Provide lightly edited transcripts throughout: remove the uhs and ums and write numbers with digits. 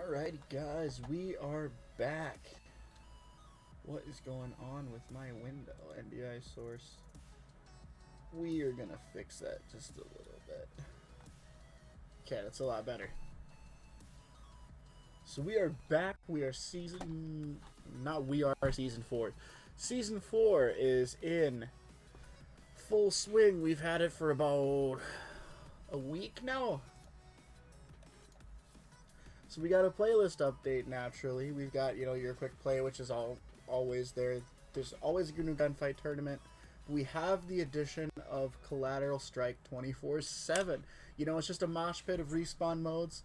Alrighty guys, we are back. What is going on with my window? NDI source. We are gonna fix that just a little bit. Okay, that's a lot better. So we are back. We are season 4. Season 4 is in full swing. We've had it for about a week now. So we got a playlist update naturally. We've got, your quick play, which is always there. There's always a new gunfight tournament. We have the addition of Collateral Strike 24/7. It's just a mosh pit of respawn modes.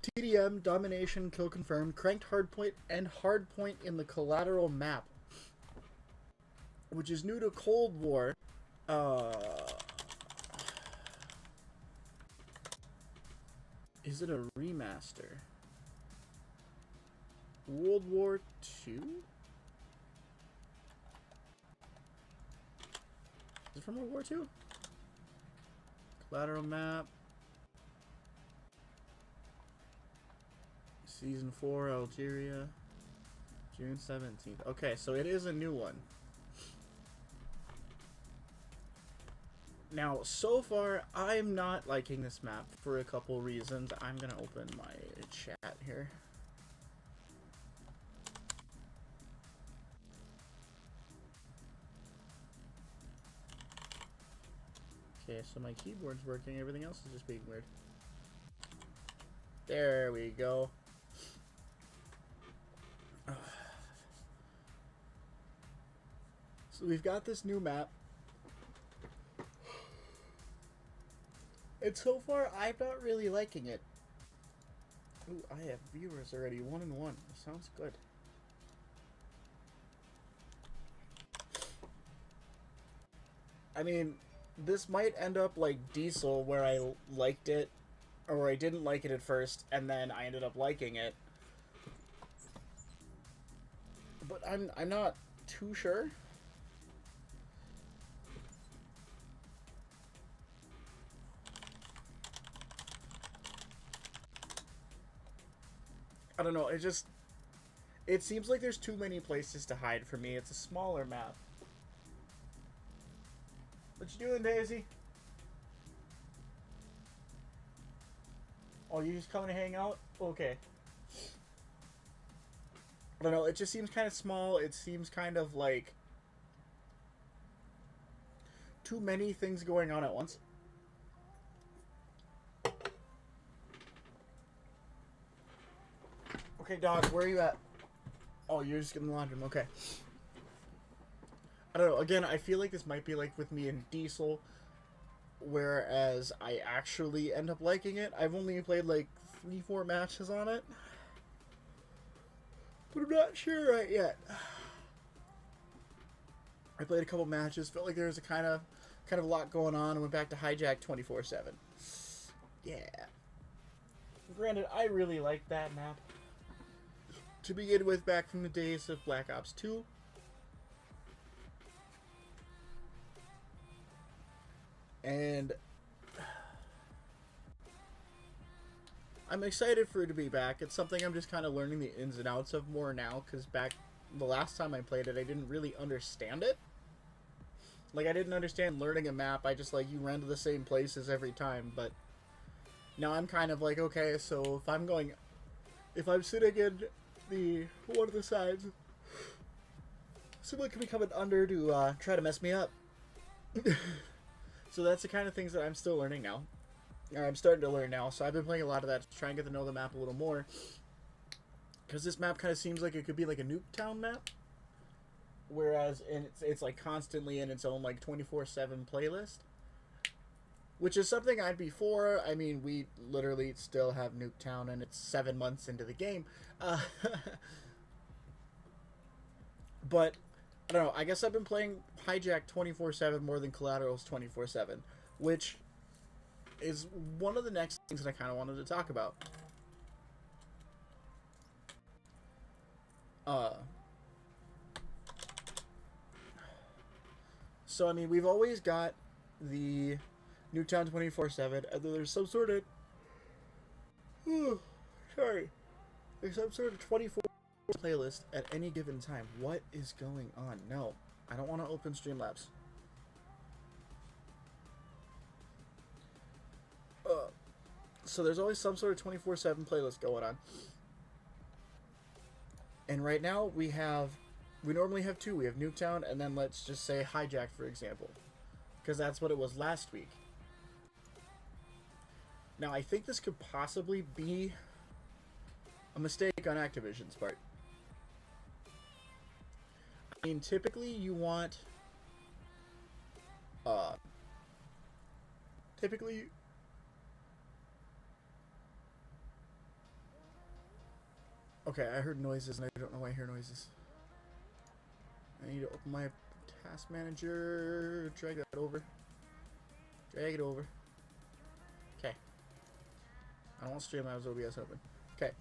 TDM, Domination, Kill Confirmed, Cranked Hardpoint, and Hardpoint in the Collateral map, which is new to Cold War. Is it a remaster? World War II? Is it from World War II? Collateral map. Season 4, Algeria. June 17th. Okay, so it is a new one. Now, so far, I'm not liking this map for a couple reasons. I'm going to open my chat here. Okay, so my keyboard's working. Everything else is just being weird. There we go. So we've got this new map. And so far, I'm not really liking it. Ooh, I have viewers already. 1 and 1. Sounds good. I mean, this might end up like Diesel, where I liked it, or I didn't like it at first, and then I ended up liking it. But I'm not too sure. I don't know, it seems like there's too many places to hide for me. It's a smaller map. What you doing, Daisy? Oh, you just coming to hang out? Okay. I don't know, it just seems kind of small. It seems kind of like too many things going on at once. Okay, dog, where are you at? Oh, you're just in the laundry room. Okay. I don't know. Again, I feel like this might be like with me and Diesel, whereas I actually end up liking it. I've only played like 3-4 matches on it, but I'm not sure right yet. I played a couple matches, felt like there was a kind of a lot going on, and went back to Hijack 24/7. Yeah. Granted, I really liked that map to begin with, back from the days of Black Ops 2. And I'm excited for it to be back. It's something I'm just kind of learning the ins and outs of more now, because back the last time I played it, I didn't really understand it. Like, I didn't understand learning a map. I just, you ran to the same places every time. But now I'm kind of like, okay, so if I'm sitting in one of the sides, someone could be coming under to try to mess me up. So that's the kind of things that I'm still learning now. Or I'm starting to learn now. So I've been playing a lot of that to try and get to know the map a little more. Because this map kind of seems like it could be like a Nuketown map. Whereas it's like constantly in its own like 24/7 playlist. Which is something I'd be for. I mean, we literally still have Nuketown and it's 7 months into the game. But I don't know, I guess I've been playing Hijack 24/7 more than Collateral's 24/7, which is one of the next things that I kind of wanted to talk about. So, I mean, we've always got the Nuketown 24/7, and then there's some sort of... sorry. There's some sort of 24 playlist at any given time. What is going on? No, I don't want to open Streamlabs. So there's always some sort of 24/7 playlist going on. And right now we normally have two. We have Nuketown and then let's just say Hijack, for example. Because that's what it was last week. Now I think this could possibly be a mistake on Activision's part. I mean, typically you want... Typically... Okay, I heard noises and I don't know why I hear noises. I need to open my task manager. Drag that over. Drag it over. Okay. I don't want Streamlabs OBS open. Okay.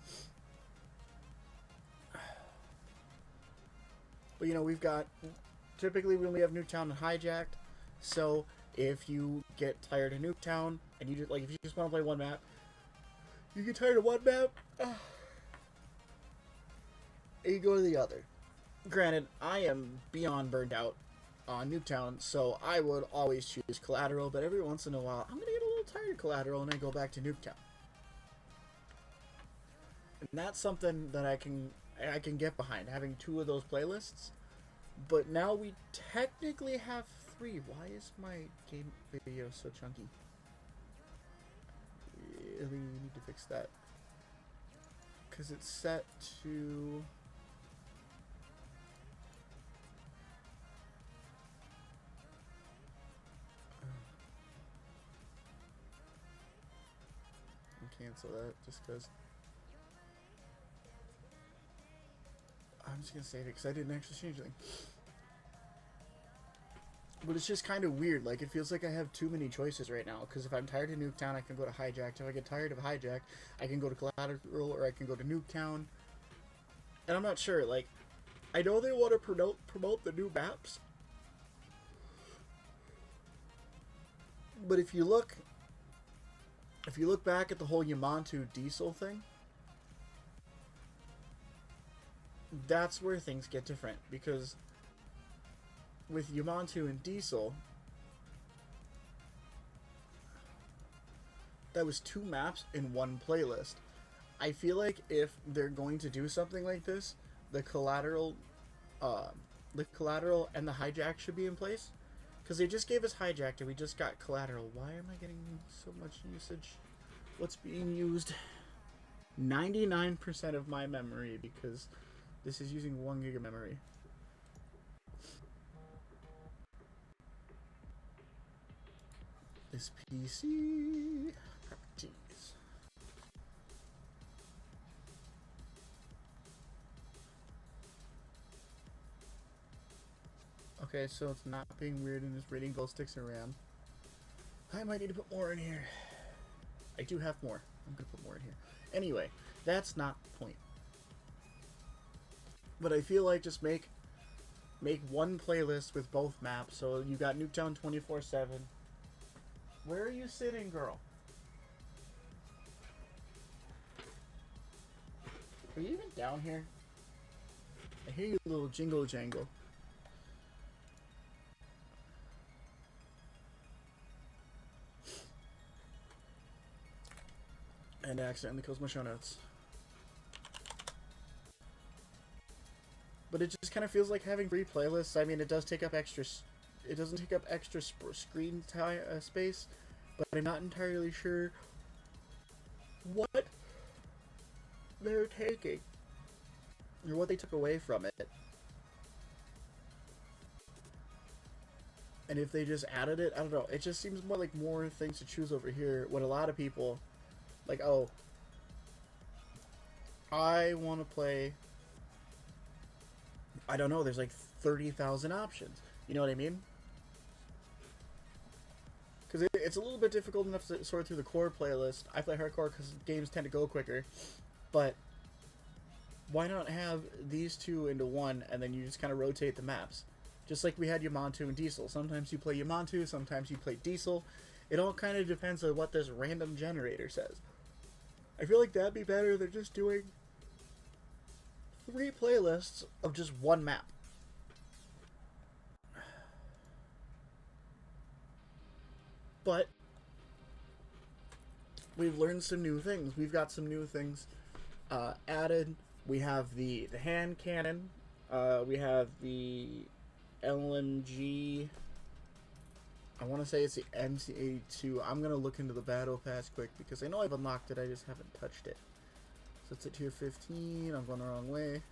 But you know, we've got... Typically we only have Nuketown and Hijacked. So if you get tired of Nuketown and you just like if you just want to play one map, you get tired of one map, and you go to the other. Granted, I am beyond burnt out on Nuketown, so I would always choose Collateral, but every once in a while, I'm going to get a little tired of Collateral and I go back to Nuketown. And that's something that I can get behind, having two of those playlists. But now we technically have three. Why is my game video so chunky? Really need to fix that. Because it's set to... Cancel that just because I'm just gonna save it because I didn't actually change anything. But it's just kind of weird. Like, it feels like I have too many choices right now. Because if I'm tired of Nuketown, I can go to Hijacked. If I get tired of Hijacked, I can go to Collateral or I can go to Nuketown. And I'm not sure. Like, I know they want to promote the new maps. But if you look back at the whole Yamato Diesel thing, that's where things get different, because with Yamato and Diesel, that was two maps in one playlist. I feel like if they're going to do something like this, the Collateral and the Hijack should be in place. Because they just gave us Hijacked and we just got Collateral. Why am I getting so much usage? What's being used? 99% of my memory, because this is using 1 gig of memory. This PC properties. Okay, so it's not being weird and just reading gold sticks and RAM. I might need to put more in here. I do have more. I'm gonna put more in here. Anyway, that's not the point. But I feel like just make one playlist with both maps. So you got Nuketown 24/7. Where are you sitting, girl? Are you even down here? I hear you, little jingle jangle. And I accidentally closed my show notes. But it just kind of feels like having 3 playlists. I mean, it does take up extra... It doesn't take up extra screen space, but I'm not entirely sure what they're taking or what they took away from it. And if they just added it, I don't know. It just seems more like more things to choose over here when a lot of people, like, oh, I want to play, I don't know, there's like 30,000 options. You know what I mean? Because it's a little bit difficult enough to sort through the core playlist. I play hardcore because games tend to go quicker. But why not have these two into one and then you just kind of rotate the maps? Just like we had Yamato and Diesel. Sometimes you play Yamato, sometimes you play Diesel. It all kind of depends on what this random generator says. I feel like that'd be better than just doing 3 playlists of just one map. But we've learned some new things. We've got some new things added. We have the hand cannon. We have the LMG. I want to say it's the MC82. I'm going to look into the battle pass quick because I know I've unlocked it. I just haven't touched it. So it's at tier 15. I'm going the wrong way.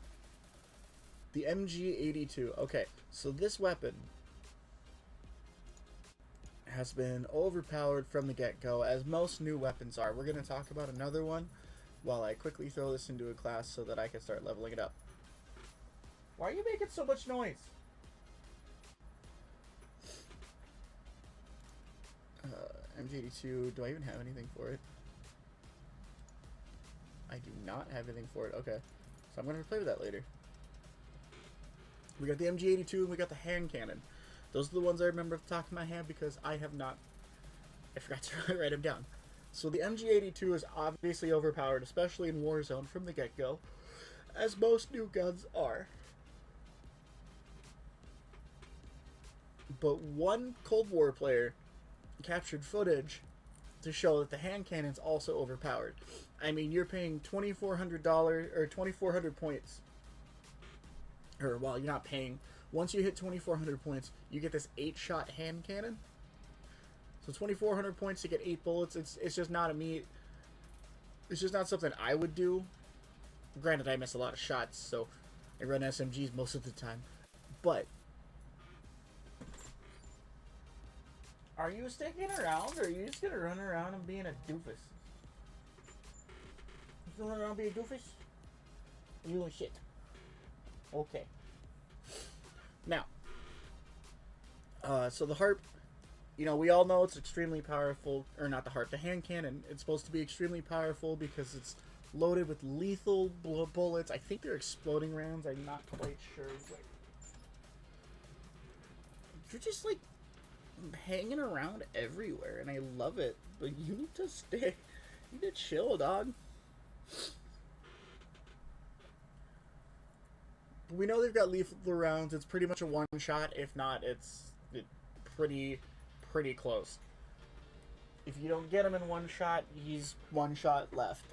The MG82. Okay, so this weapon has been overpowered from the get-go, as most new weapons are. We're going to talk about another one while I quickly throw this into a class so that I can start leveling it up. Why are you making so much noise? MG82, do I even have anything for it? I do not have anything for it. Okay, so I'm going to play with that later. We got the MG82 and we got the hand cannon. Those are the ones I remember off the top of my head because I forgot to write them down. So the MG82 is obviously overpowered, especially in Warzone from the get-go, as most new guns are. But one Cold War player captured footage to show that the hand cannon's also overpowered. I mean, you're paying $2,400 or 2,400 points. Or, well, you're not paying. Once you hit 2,400 points, you get this 8-shot hand cannon. So 2,400 points to get 8 bullets. It's just not it's just not something I would do. Granted, I miss a lot of shots, so I run SMGs most of the time. But are you sticking around, or are you just gonna run around and being a doofus? You still run around being a doofus? Or you doing shit? Okay. Now, so the harp, you know, we all know it's extremely powerful, or not the harp, the hand cannon. It's supposed to be extremely powerful because it's loaded with lethal bullets. I think they're exploding rounds. I'm not quite sure. Like, you're just like hanging around everywhere, and I love it. But you need to stay. You need to chill, dog. We know they've got lethal rounds. It's pretty much a one-shot. If not, it's pretty close. If you don't get him in one shot, he's one shot left.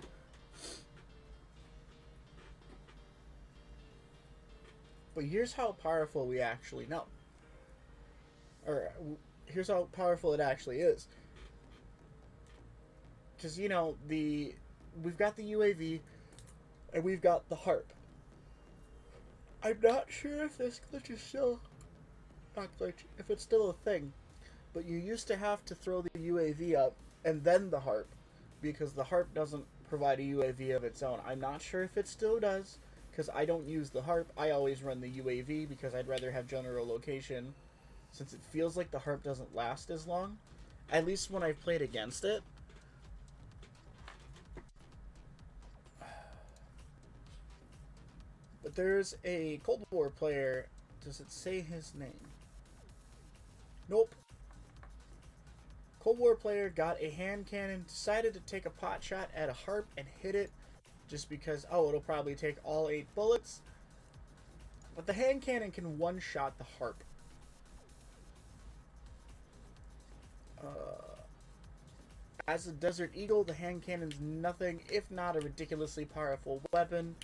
But here's how powerful we actually know. Or, here's how powerful it actually is. Because, you know, we've got the UAV, and we've got the harp. I'm not sure if this glitch is still... Not glitch, if it's still a thing. But you used to have to throw the UAV up, and then the harp. Because the harp doesn't provide a UAV of its own. I'm not sure if it still does, because I don't use the harp. I always run the UAV, because I'd rather have general location. Since it feels like the harp doesn't last as long. At least when I've played against it. But there's a Cold War player. Does it say his name? Nope. Cold War player got a hand cannon, decided to take a pot shot at a harp and hit it just because, oh, it'll probably take all 8 bullets. But the hand cannon can one-shot the harp. As a Desert Eagle, the hand cannon's nothing if not a ridiculously powerful weapon.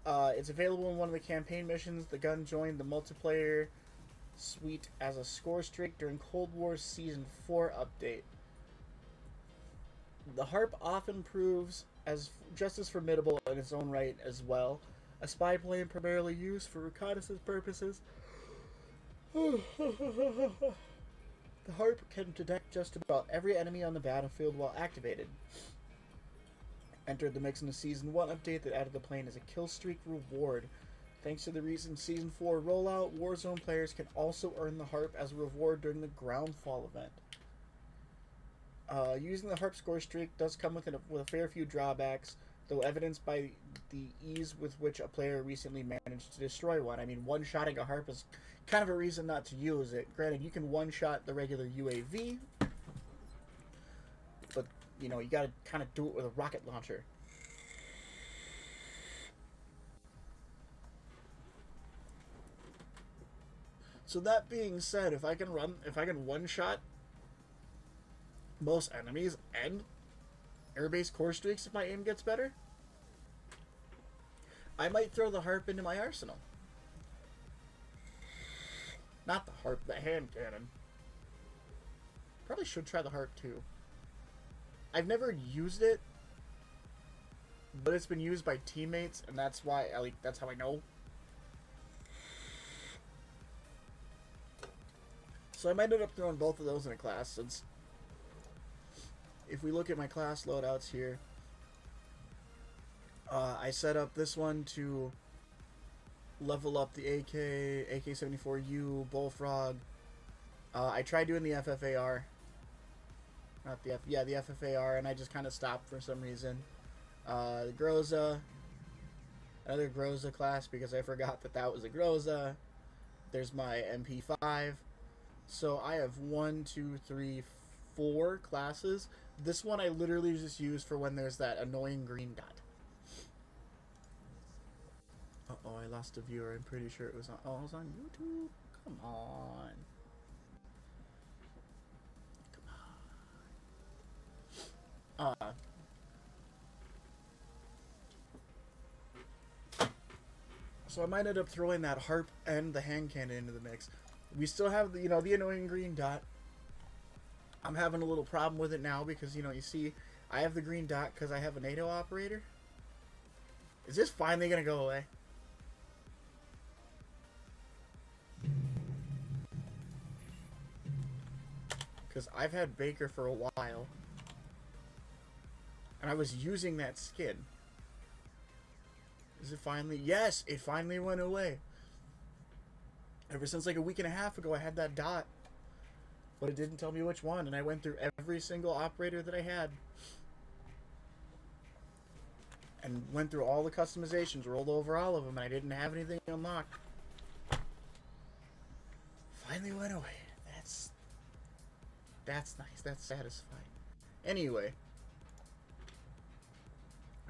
It's available in one of the campaign missions. The gun joined the multiplayer suite as a score streak during Cold War Season 4 update. The harp often proves as just as formidable in its own right as well. A spy plane primarily used for reconnaissance purposes. The harp can detect just about every enemy on the battlefield while activated. Entered the mix in the Season 1 update that added the plane as a kill streak reward. Thanks to the recent Season 4 rollout, Warzone players can also earn the harp as a reward during the Groundfall event. Using the harp score streak does come with a fair few drawbacks, though evidenced by the ease with which a player recently managed to destroy one. I mean, one-shotting a harp is kind of a reason not to use it. Granted, you can one-shot the regular UAV, but, you know, you gotta kind of do it with a rocket launcher. So that being said, if I can one-shot most enemies and airbase core streaks if my aim gets better, I might throw the harp into my arsenal. Not the harp, the hand cannon. Probably should try the harp too. I've never used it, but it's been used by teammates, and that's why that's how I know. So I might end up throwing both of those in a class, since if we look at my class loadouts here, I set up this one to level up the AK-74U, Bullfrog. I tried doing the FFAR. The FFAR, and I just kind of stopped for some reason. The Groza, another Groza class because I forgot that was a Groza. There's my MP5. So I have 4 classes. This one I literally just use for when there's that annoying green dot. Uh-oh, I lost a viewer. I'm pretty sure it was on... Oh, it was on YouTube? Come on. So I might end up throwing that harp and the hand cannon into the mix. We still have the, the annoying green dot. I'm having a little problem with it now because, you see, I have the green dot because I have a NATO operator. Is this finally going to go away? Because I've had Baker for a while. And I was using that skin. Is it finally? Yes, it finally went away. Ever since like a week and a half ago, I had that dot. But it didn't tell me which one. And I went through every single operator that I had. And went through all the customizations, rolled over all of them, and I didn't have anything unlocked. Finally went away. That's nice. That's satisfying. Anyway.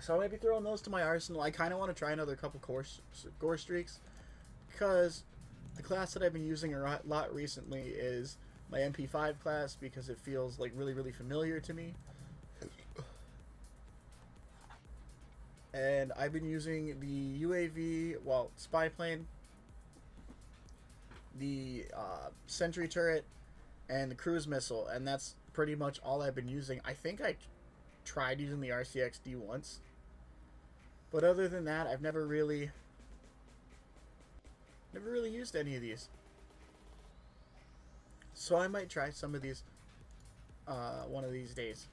So I might be throwing those to my arsenal. I kind of want to try another couple gore streaks. Because the class that I've been using a lot recently is my MP5 class. Because it feels like really, really familiar to me. And I've been using the UAV, spy plane, the sentry turret, and the cruise missile, and that's pretty much all I've been using. I think I tried using the RCXD once, but other than that, I've never really used any of these. So I might try some of these one of these days.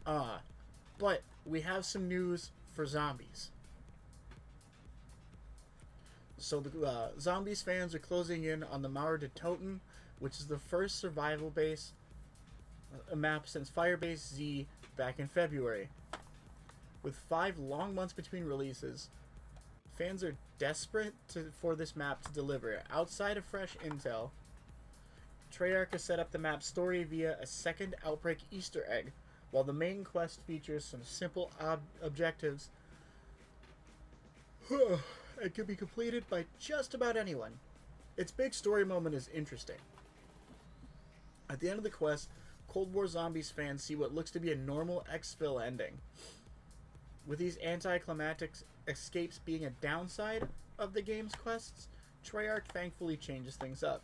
But we have some news for zombies. So the Zombies fans are closing in on the Mauer de Toten, which is the first survival base map since Firebase Z back in February. With 5 long months between releases, fans are desperate for this map to deliver. Outside of fresh intel, Treyarch has set up the map's story via a second Outbreak Easter egg, while the main quest features some simple objectives and can be completed by just about anyone. Its big story moment is interesting. At the end of the quest, Cold War Zombies fans see what looks to be a normal exfil ending. With these anticlimactic escapes being a downside of the game's quests, Treyarch thankfully changes things up.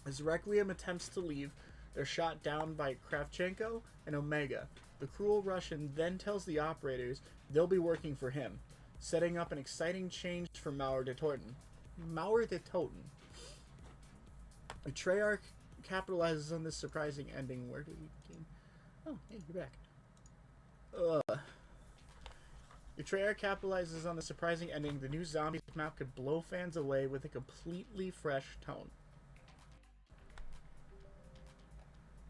As Requiem attempts to leave, they're shot down by Kravchenko and Omega. The cruel Russian then tells the operators they'll be working for him, setting up an exciting change for Mauer de Toten. Mauer de Toten. Treyarch capitalizes on this surprising ending. Where did we begin? Oh, hey, you're back. Treyarch capitalizes on the surprising ending. The new Zombies map could blow fans away with a completely fresh tone.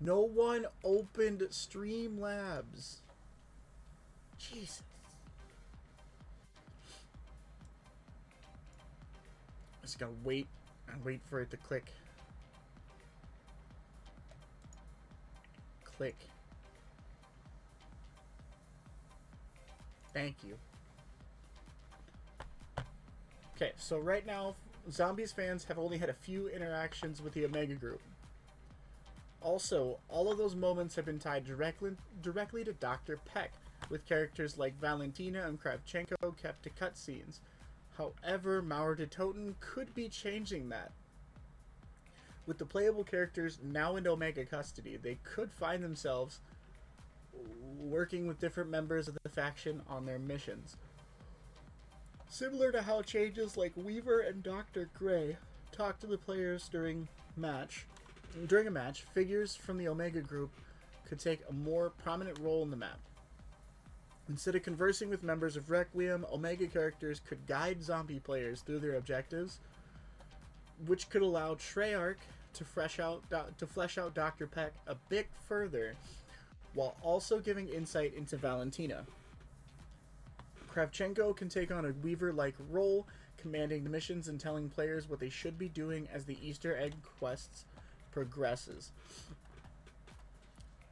No one opened Streamlabs. Jesus. I just gotta wait and wait for it to click. Click. Thank you. Okay, so right now, Zombies fans have only had a few interactions with the Omega Group. Also, all of those moments have been tied directly to Dr. Peck, with characters like Valentina and Kravchenko kept to cutscenes. However, Mauer de Toten could be changing that. With the playable characters now in Omega custody, they could find themselves working with different members of the faction on their missions. Similar to how changes like Weaver and Dr. Gray talk to the players during a match, figures from the Omega Group could take a more prominent role in the map. Instead of conversing with members of Requiem, Omega characters could guide zombie players through their objectives, which could allow Treyarch to flesh out Dr. Peck a bit further, while also giving insight into Valentina. Kravchenko can take on a Weaver-like role, commanding the missions and telling players what they should be doing as the Easter egg quests progresses.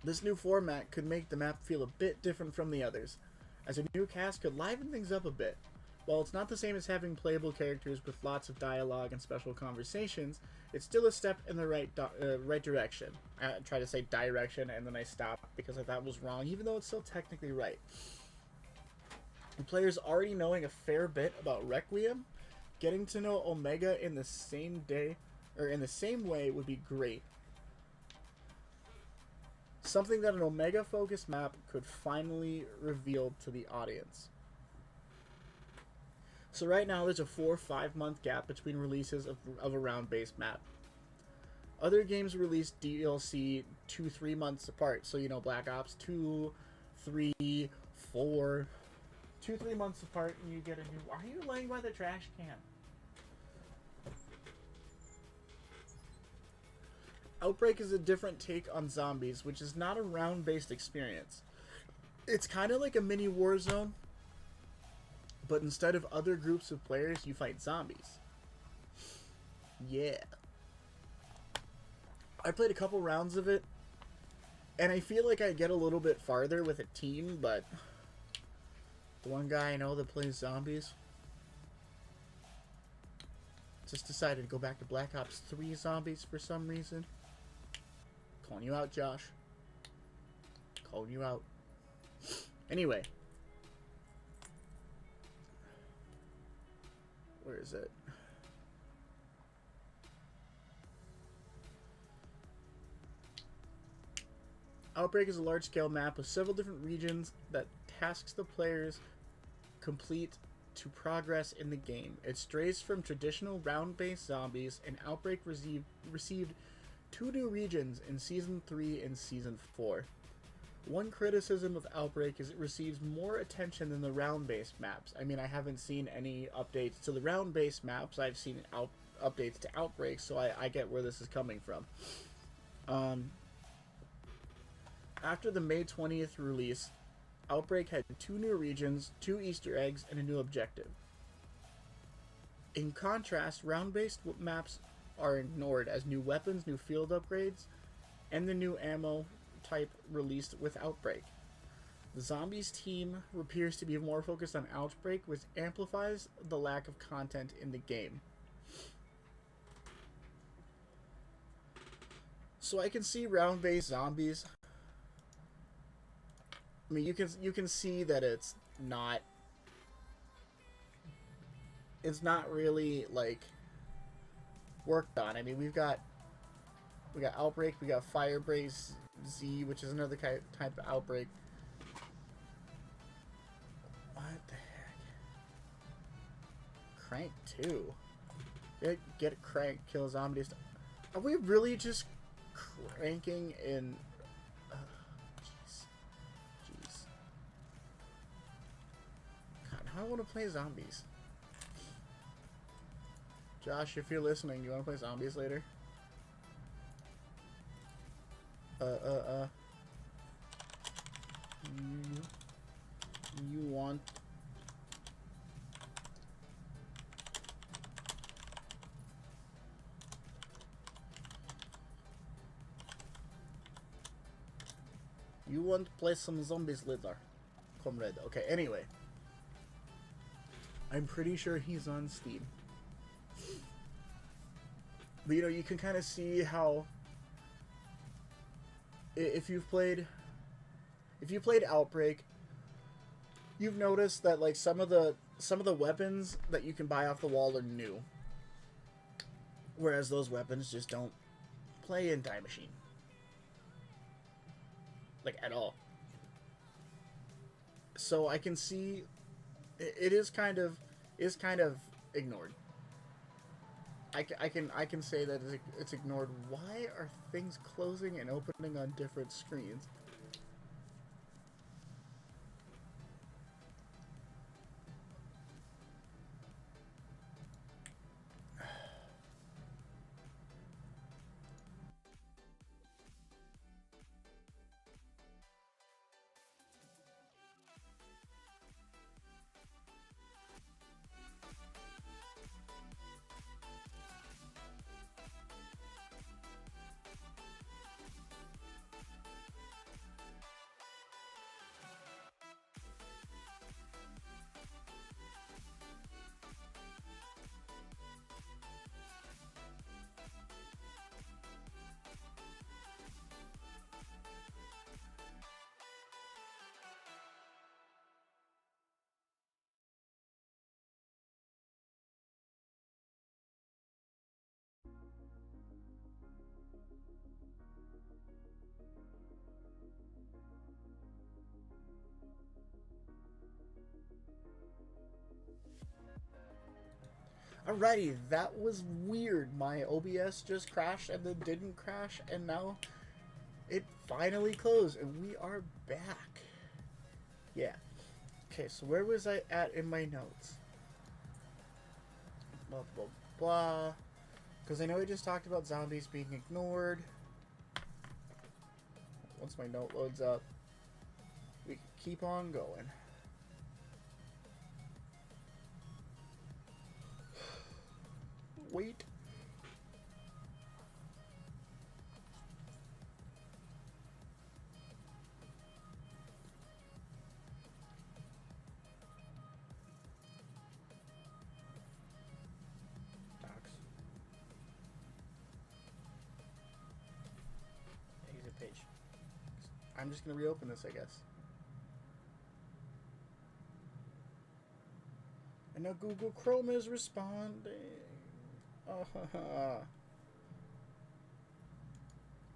This new format could make the map feel a bit different from the others, as a new cast could liven things up a bit. While it's not the same as having playable characters with lots of dialogue and special conversations, it's still a step in the right direction. I try to say direction and then I stop because I thought it was wrong, even though it's still technically right. The players already knowing a fair bit about Requiem, getting to know Omega in the same way would be great. Something that an Omega-focused map could finally reveal to the audience. So right now there's a 4 or 5 month gap between releases of a round-based map. Other games release DLC 2-3 months apart. So, you know, Black Ops 2, 3, 4, 2-3 months apart and you get a new... Are you laying by the trash can? Outbreak is a different take on zombies, which is not a round-based experience. It's kind of like a mini Warzone, but instead of other groups of players, you fight zombies. Yeah. I played a couple rounds of it, and I feel like I get a little bit farther with a team, but the one guy I know that plays zombies just decided to go back to Black Ops 3 zombies for some reason. Calling you out, Josh. Calling you out. Anyway. Where is it? Outbreak is a large-scale map with several different regions that tasks the players complete to progress in the game. It strays from traditional round-based zombies, and Outbreak received 2 new regions in Season 3 and Season 4. One criticism of Outbreak is it receives more attention than the round-based maps. I mean, I haven't seen any updates to the round-based maps. I've seen updates to Outbreak, so I get where this is coming from. After the May 20th release, Outbreak had 2 new regions, 2 Easter eggs, and a new objective. In contrast, round-based maps are ignored as new weapons, new field upgrades, and the new ammo type released with Outbreak. The Zombies team appears to be more focused on Outbreak, which amplifies the lack of content in the game. So I can see round-based zombies. I mean, you can see that it's not really like worked on. I mean, we got Outbreak, we got Firebase Z, which is another type of Outbreak. What the heck? Crank 2. Get Crank, kill zombies. Are we really just cranking in? Jeez. God, I want to play zombies. Josh, if you're listening, you want to play zombies later? You want... You want to play some zombies later, comrade. Okay, anyway. I'm pretty sure he's on Steam. But you know, you can kind of see how if you played Outbreak, you've noticed that like some of the weapons that you can buy off the wall are new, whereas those weapons just don't play in Die Machine, like at all. So I can see it is kind of ignored. I can say that it's ignored. Why are things closing and opening on different screens? Alrighty, that was weird. My OBS just crashed and then didn't crash, and now it finally closed, and we are back. Yeah. Okay, so where was I at in my notes? Blah, blah, blah. Because I know we just talked about zombies being ignored. Once my note loads up, we can keep on going. Wait. Docs. Exit page. I'm just gonna reopen this, I guess. And now Google Chrome is responding.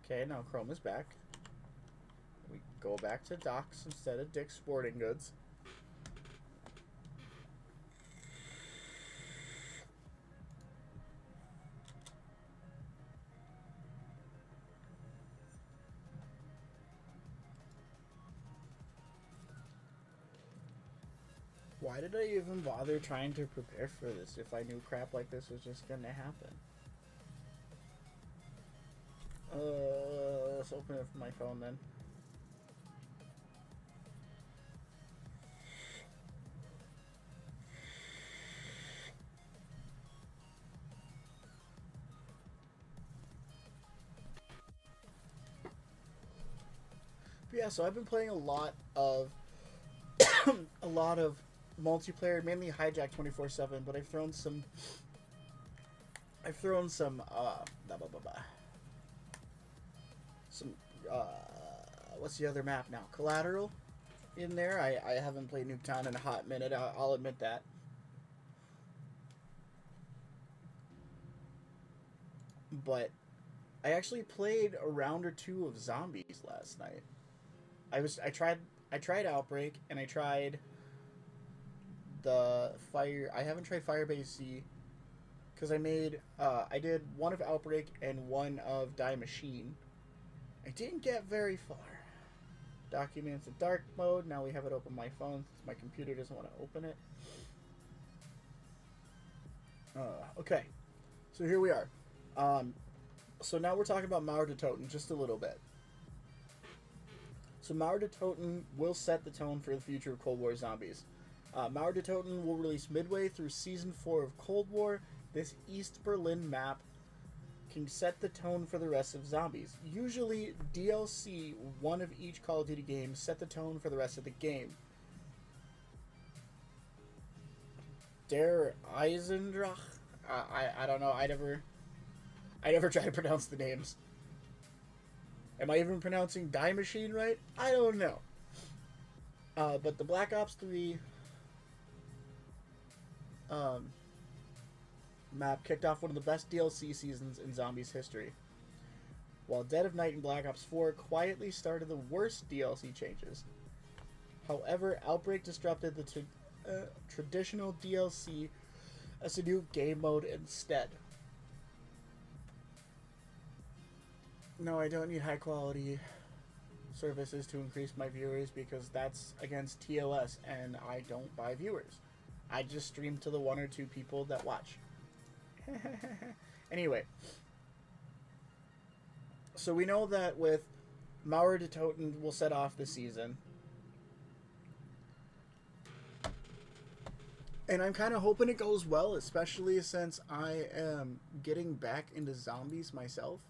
Okay, now Chrome is back. We go back to Docs instead of Dick's Sporting Goods. Why did I even bother trying to prepare for this if I knew crap like this was just gonna happen? Let's open it from my phone then. But yeah, so I've been playing a lot of a lot of multiplayer, mainly Hijack 24/7, but I've thrown some blah, blah, blah, blah. Some what's the other map now? Collateral in there. I haven't played Nuketown in a hot minute. I'll admit that. But I actually played a round or two of zombies last night. I tried Outbreak, and I tried the Fire. I haven't tried Firebase Z because I did one of Outbreak and one of Die Machine. I didn't get very far. Documents in dark mode. Now we have it open on my phone since my computer doesn't want to open it. Okay, so here we are. So now we're talking about Mauer de Toten just a little bit. So Mauer de Toten will set the tone for the future of Cold War zombies. Mauer de Toten will release midway through Season 4 of Cold War. This East Berlin map can set the tone for the rest of zombies. Usually, DLC, one of each Call of Duty game, set the tone for the rest of the game. Der Eisendrach? I don't know. I I never try to pronounce the names. Am I even pronouncing Die Machine right? I don't know. But the Black Ops 3 map kicked off one of the best DLC seasons in Zombies history, while Dead of Night and Black Ops 4 quietly started the worst DLC changes. However, Outbreak disrupted the traditional DLC as a new game mode instead. No, I don't need high quality services to increase my viewers because that's against TOS and I don't buy viewers. I just stream to the one or two people that watch. Anyway, so we know that with Mauer de Toten will set off the season. And I'm kind of hoping it goes well, especially since I am getting back into zombies myself.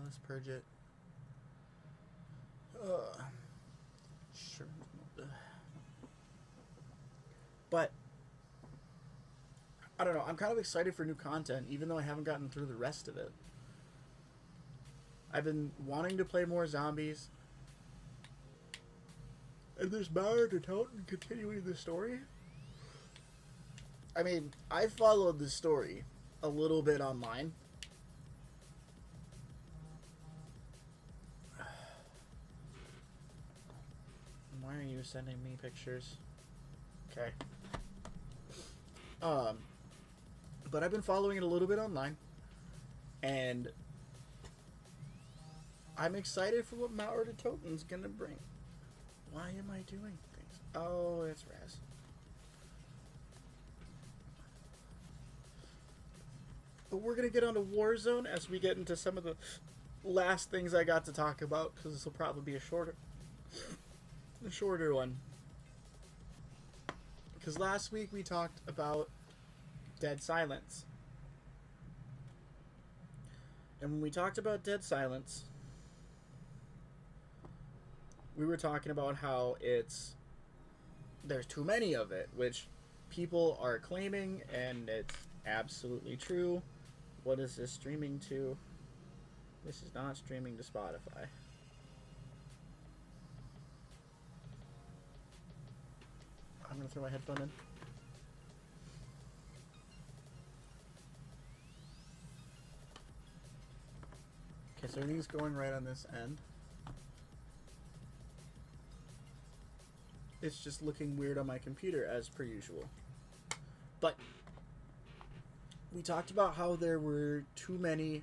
Let's purge it. Sure. But I don't know. I'm kind of excited for new content, even though I haven't gotten through the rest of it. I've been wanting to play more zombies. And there's Mauer de Toten continuing the story. I mean, I followed the story a little bit online. Why are you sending me pictures? Okay. But I've been following it a little bit online, and I'm excited for what Mauer de Toten's gonna bring. Why am I doing things? Oh, it's Raz. But we're gonna get onto Warzone as we get into some of the last things I got to talk about, because this will probably be a shorter one. Because last week we talked about Dead Silence. And when we talked about Dead Silence, we were talking about how there's too many of it, which people are claiming, and it's absolutely true. What is this streaming to? This is not streaming to Spotify. I'm going to throw my headphone in. Okay, so everything's going right on this end. It's just looking weird on my computer as per usual. But we talked about how there were too many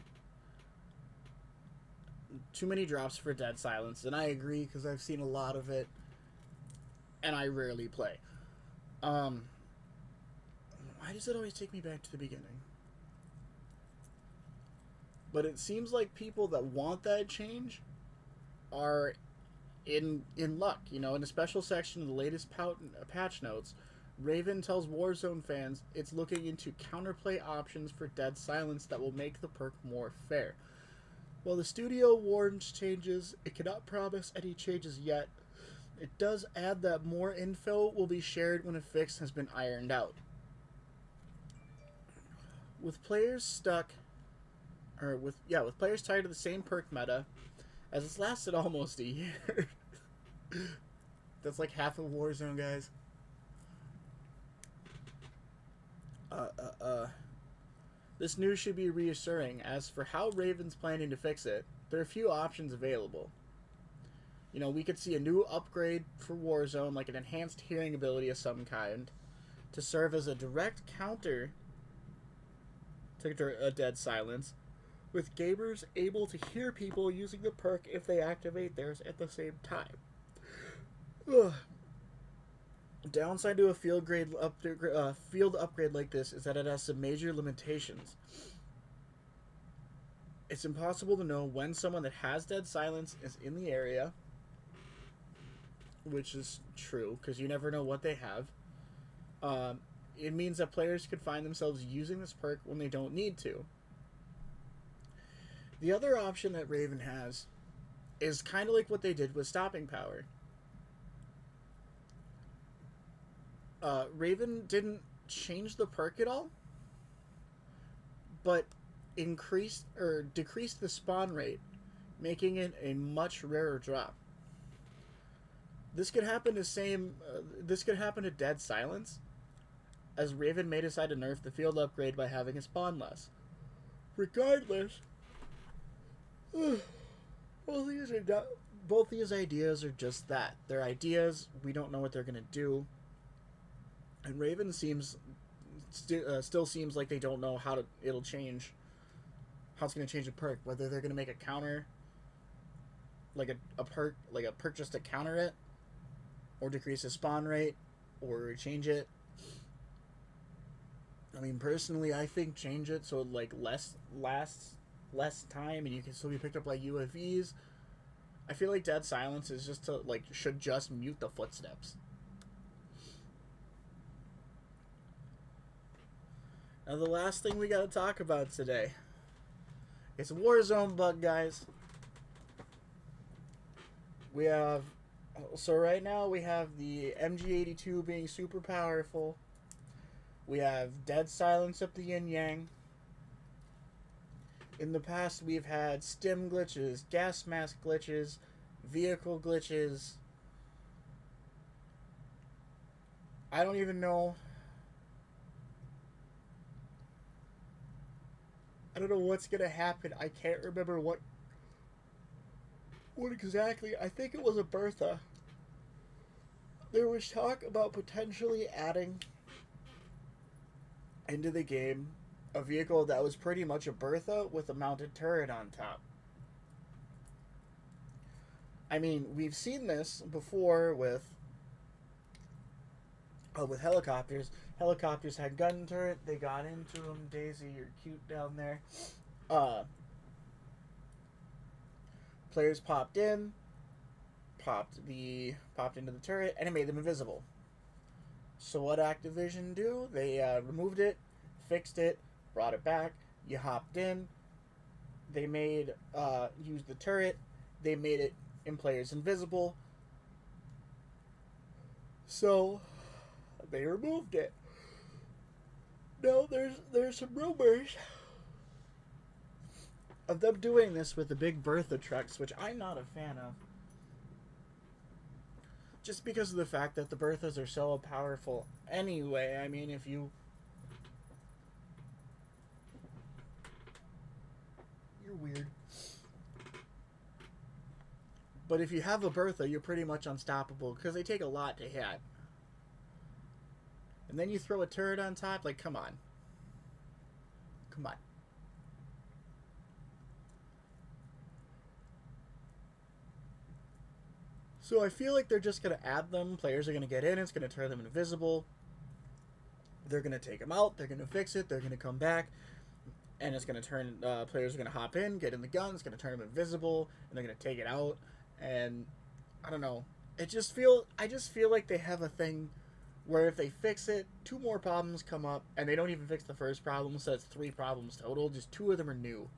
drops for Dead Silence, and I agree because I've seen a lot of it and I rarely play. Why does it always take me back to the beginning? But it seems like people that want that change are in luck. You know, in a special section of the latest patch notes, Raven tells Warzone fans it's looking into counterplay options for Dead Silence that will make the perk more fair. While the studio warns changes, it cannot promise any changes yet. It does add that more info will be shared when a fix has been ironed out. With players with players tied to the same perk meta, as it's lasted almost a year. That's like half of Warzone, guys. This news should be reassuring. As for how Raven's planning to fix it, there are a few options available. You know, we could see a new upgrade for Warzone, like an enhanced hearing ability of some kind, to serve as a direct counter to a Dead Silence, with gamers able to hear people using the perk if they activate theirs at the same time. Ugh. Downside to a field upgrade like this is that it has some major limitations. It's impossible to know when someone that has Dead Silence is in the area, which is true, because you never know what they have. It means that players could find themselves using this perk when they don't need to. The other option that Raven has is kind of like what they did with Stopping Power. Raven didn't change the perk at all, but increased or decreased the spawn rate, making it a much rarer drop. This could happen to this could happen to Dead Silence, as Raven may decide to nerf the field upgrade by having it spawn less. Regardless, both these ideas are just that. They're ideas. We don't know what they're gonna do, and Raven still seems like they don't know how it'll change. How it's gonna change a perk. Whether they're gonna make a counter, like a perk just to counter it, or decrease the spawn rate, or change it. I mean, personally, I think change it so it like lasts less time and you can still be picked up by UFVs. I feel like Dead Silence is just to should just mute the footsteps. Now the last thing we gotta talk about today. It's a Warzone bug, guys. So right now we have the MG82 being super powerful. We have Dead Silence up the yin yang. In the past, we've had stim glitches, gas mask glitches, vehicle glitches. I don't even know. I don't know what's gonna happen. I can't remember what exactly. I think it was a Bertha. There was talk about potentially adding into the game a vehicle that was pretty much a Bertha with a mounted turret on top. I mean, we've seen this before with helicopters. Helicopters had gun turret. They got into them. Daisy, you're cute down there. Players popped into the turret, and it made them invisible. So what Activision do? They removed it, fixed it, brought it back. You hopped in. They used the turret. They made it in players invisible. So they removed it. Now there's some rumors of them doing this with the big Bertha trucks, which I'm not a fan of. Just because of the fact that the Berthas are so powerful anyway. I mean, if you... You're weird. But if you have a Bertha, you're pretty much unstoppable, because they take a lot to hit. And then you throw a turret on top, like, come on. Come on. So I feel like they're just going to add them. Players are going to get in. It's going to turn them invisible. They're going to take them out. They're going to fix it. They're going to come back. And it's going to turn... players are going to hop in, get in the gun. It's going to turn them invisible. And they're going to take it out. And I don't know. I just feel like they have a thing where if they fix it, 2 more problems come up. And they don't even fix the first problem. So that's 3 problems total. Just 2 of them are new.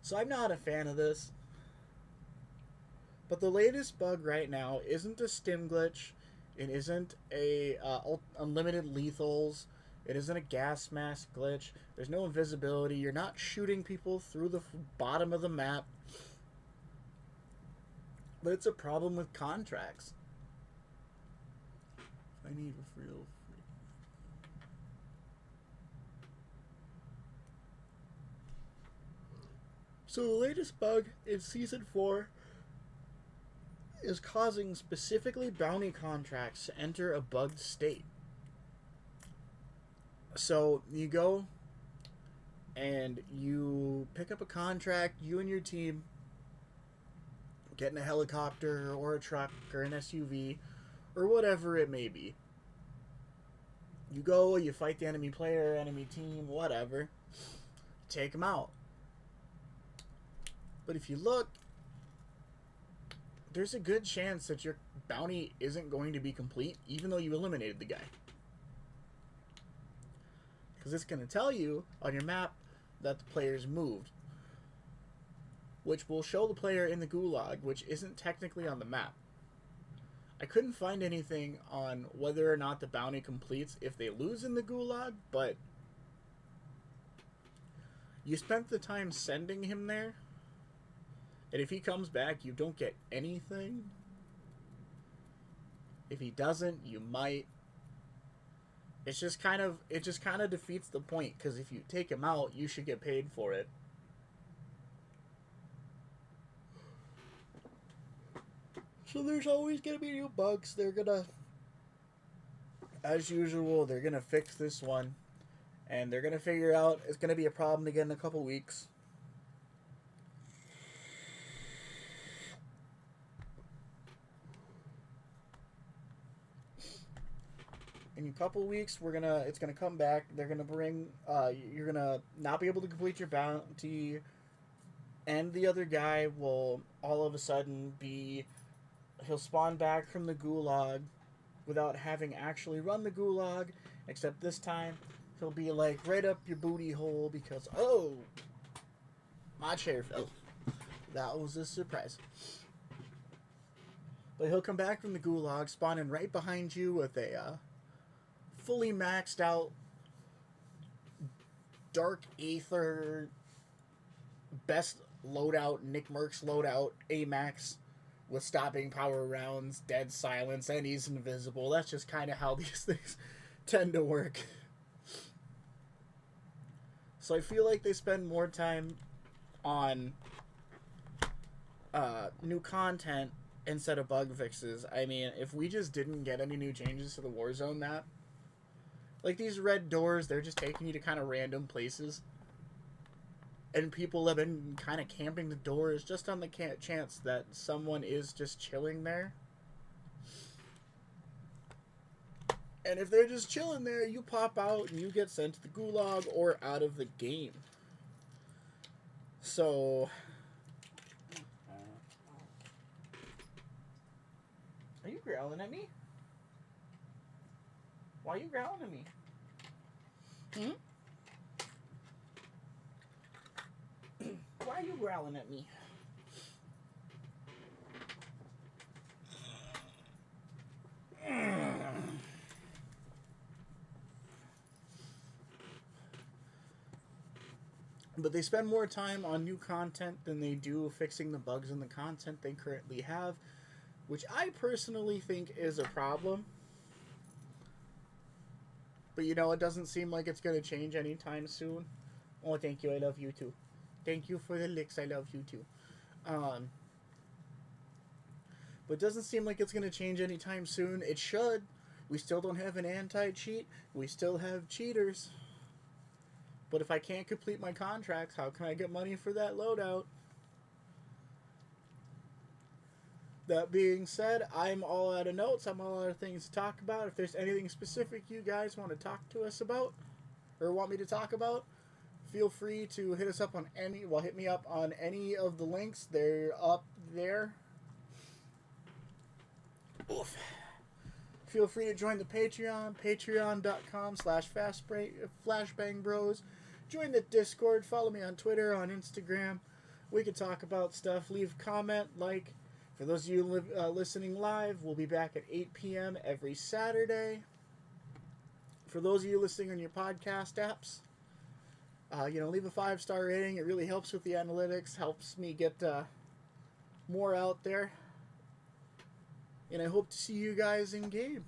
So I'm not a fan of this. But the latest bug right now isn't a stim glitch. It isn't a unlimited lethals. It isn't a gas mask glitch. There's no invisibility. You're not shooting people through the bottom of the map. But it's a problem with contracts. I need a real... So the latest bug in Season 4 is causing specifically bounty contracts to enter a bugged state. So you go and you pick up a contract, you and your team get in a helicopter or a truck or an SUV or whatever it may be. You go, you fight the enemy player, enemy team, whatever. Take them out. But if you look, there's a good chance that your bounty isn't going to be complete, even though you eliminated the guy. Because it's going to tell you on your map that the player's moved. Which will show the player in the gulag, which isn't technically on the map. I couldn't find anything on whether or not the bounty completes if they lose in the gulag, but You spent the time sending him there, and if he comes back, you don't get anything. If he doesn't, you might. It just kind of defeats the point, because if you take him out, you should get paid for it. So there's always gonna be new bugs. They're gonna, as usual, they're gonna fix this one, and they're gonna figure out it's gonna be a problem again in a couple weeks. In a couple weeks, it's gonna come back. They're gonna bring, you're gonna not be able to complete your bounty, and the other guy will all of a sudden he'll spawn back from the gulag without having actually run the gulag, except this time he'll be like right up your booty hole because, oh, my chair fell. That was a surprise. But he'll come back from the gulag, spawning right behind you with a fully maxed out Dark Aether best loadout, Nick Merckx loadout, A-Max with stopping power rounds, dead silence, and he's invisible. That's just kind of how these things tend to work. So I feel like they spend more time on new content instead of bug fixes. I mean, if we just didn't get any new changes to the Warzone map, like these red doors, they're just taking you to kind of random places. And people have been kind of camping the doors just on the chance that someone is just chilling there. And if they're just chilling there, you pop out and you get sent to the gulag or out of the game. So, are you growling at me? Why are you growling at me? Why are you growling at me? But they spend more time on new content than they do fixing the bugs in the content they currently have, which I personally think is a problem. But you know, it doesn't seem like it's going to change anytime soon. Oh, thank you. I love you too. Thank you for the licks. I love you too. But it doesn't seem like it's going to change anytime soon. It should. We still don't have an anti-cheat. We still have cheaters. But if I can't complete my contracts, how can I get money for that loadout? That being said, I'm all out of notes. I'm all out of things to talk about. If there's anything specific you guys want to talk to us about, or want me to talk about, feel free to hit us up on hit me up on any of the links. They're up there. Oof. Feel free to join the Patreon, patreon.com/flashbangbros. Join the Discord, follow me on Twitter, on Instagram. We can talk about stuff, leave a comment, like. For those of you listening live, we'll be back at 8 p.m. every Saturday. For those of you listening on your podcast apps, leave a 5-star rating. It really helps with the analytics, helps me get more out there. And I hope to see you guys in game.